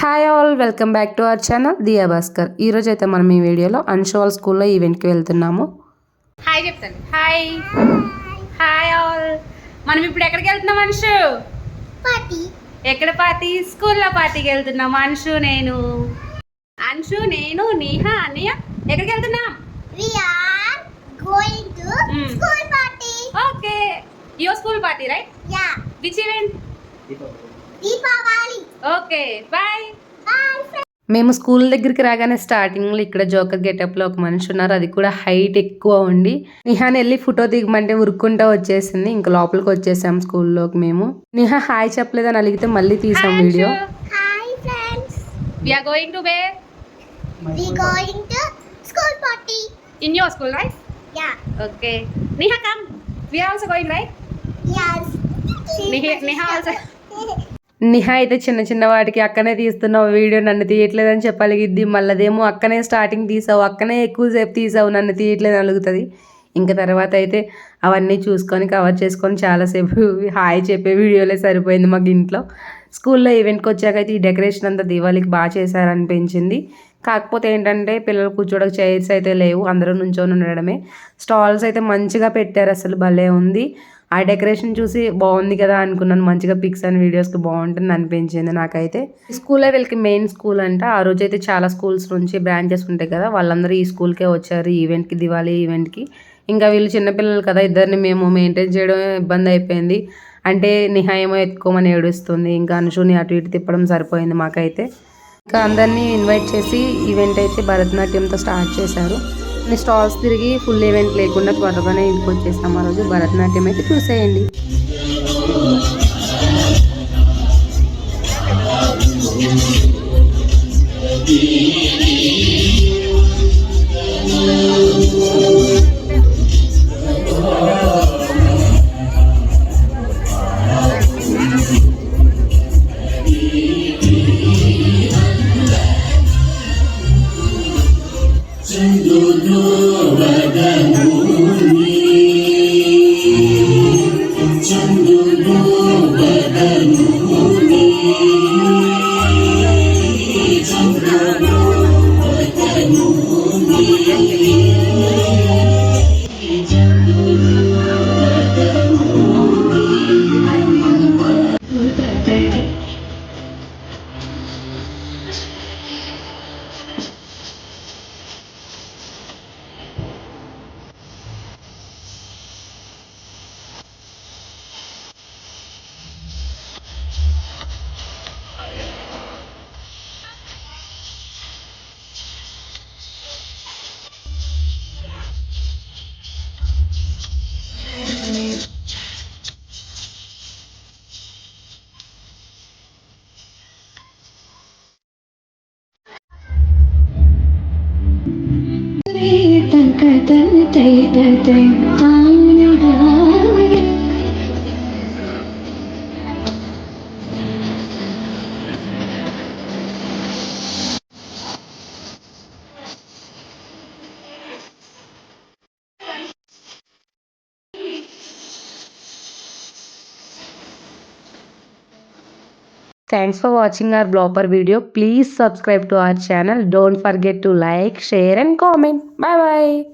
Hi all, welcome back to our channel Diya Bhaskar. ఈరోజు అయితే మనం ఈ వీడియోలో అంశు వాళ్ళ స్కూల్లో ఈవెంట్కి వెళ్తున్నాము. హాయ్ చెప్తాను. Hi hi all. మనం ఇప్పుడు ఎక్కడికి వెళ్తున్నాం అంశు? పార్టీ. ఎక్కడ పార్టీ? స్కూల్లో పార్టీకి వెళ్తున్నాం. అంశు నేను నీహా అన్నయ్య ఎక్కడికి వెళ్తున్నాం? We are going to school party. Okay, your school party right? Yeah. Which event? Deepavali. Okay, bye. Bye. మేము స్కూల్ దగ్గరికి రాగానే స్టార్టింగ్లో ఇక్కడ జోకర్ గెటప్లో ఒక మనిషి ఉన్నారు. అది కూడా హైట్ ఎక్కువ ఉండి నిహాని వెళ్ళి ఫోటో దిగమంటే ఉరుక్కుంటా వచ్చేసింది. ఇంకా లోపలికి వచ్చేసాం స్కూల్లోకి. మేము నిహా హాయ్ చెప్పలేదని అడిగితే మళ్ళీ తీసాం video. Hi friends. We are going to where? We going to school party. In your school, right? Yeah. Okay. Neha, come. We are also going, right? Yes. Neha also. Neha అయితే చిన్న చిన్న వాటికి అక్కనే తీస్తున్నావు వీడియో, నన్ను తీయట్లేదని చెప్పగలిగిద్ది. మళ్ళదేమో అక్కనే స్టార్టింగ్ తీసావు, అక్కనే ఎక్కువసేపు తీసావు, నన్ను తీయట్లేదు అలుగుతుంది. ఇంకా తర్వాత అయితే అవన్నీ చూసుకొని కవర్ చేసుకొని చాలాసేపు హాయ్ చెప్పే వీడియోలే సరిపోయింది మాకు ఇంట్లో. స్కూల్లో ఈవెంట్కి వచ్చాక అయితే ఈ డెకరేషన్ అంతా దీవాళికి బాగా చేశారనిపించింది. కాకపోతే ఏంటంటే పిల్లలు కూర్చోడానికి చైర్స్ అయితే లేవు, అందరూ నుంచొని ఉండడమే. స్టాల్స్ అయితే మంచిగా పెట్టారు, అసలు భలే ఉంది. ఆ డెకరేషన్ చూసి బాగుంది కదా అనుకున్నాను. మంచిగా పిక్స్ అండ్ వీడియోస్కి బాగుంటుంది అనిపించింది నాకైతే. స్కూలే వీళ్ళకి మెయిన్ స్కూల్ అంట. ఆ రోజు అయితే చాలా స్కూల్స్ నుంచి బ్రాంచెస్ ఉంటాయి కదా, వాళ్ళందరూ ఈ స్కూల్కే వచ్చారు ఈ ఈవెంట్కి, దివాళీ ఈవెంట్కి. ఇంకా వీళ్ళు చిన్నపిల్లలు కదా, ఇద్దరిని మేము మెయింటైన్ చేయడం ఇబ్బంది అయిపోయింది. అంటే నిహా ఏమో ఎత్తుకోమని ఏడుస్తుంది, ఇంకా అనుషుని అటు ఇటు తిప్పడం సరిపోయింది మాకైతే. ఇంకా అందరినీ ఇన్వైట్ చేసి ఈవెంట్ అయితే భరతనాట్యంతో స్టార్ట్ చేశారు. అన్ని స్టాల్స్ తిరిగి ఫుల్ ఈవెంట్ లేకుండా త్వరగానే ఇంటికి వచ్చేసాం. ఆ రోజు భరతనాట్యం అయితే చూసేయండి. Thanks for watching our blooper video. Please subscribe to our channel. Don't forget to like, share and comment. Bye bye.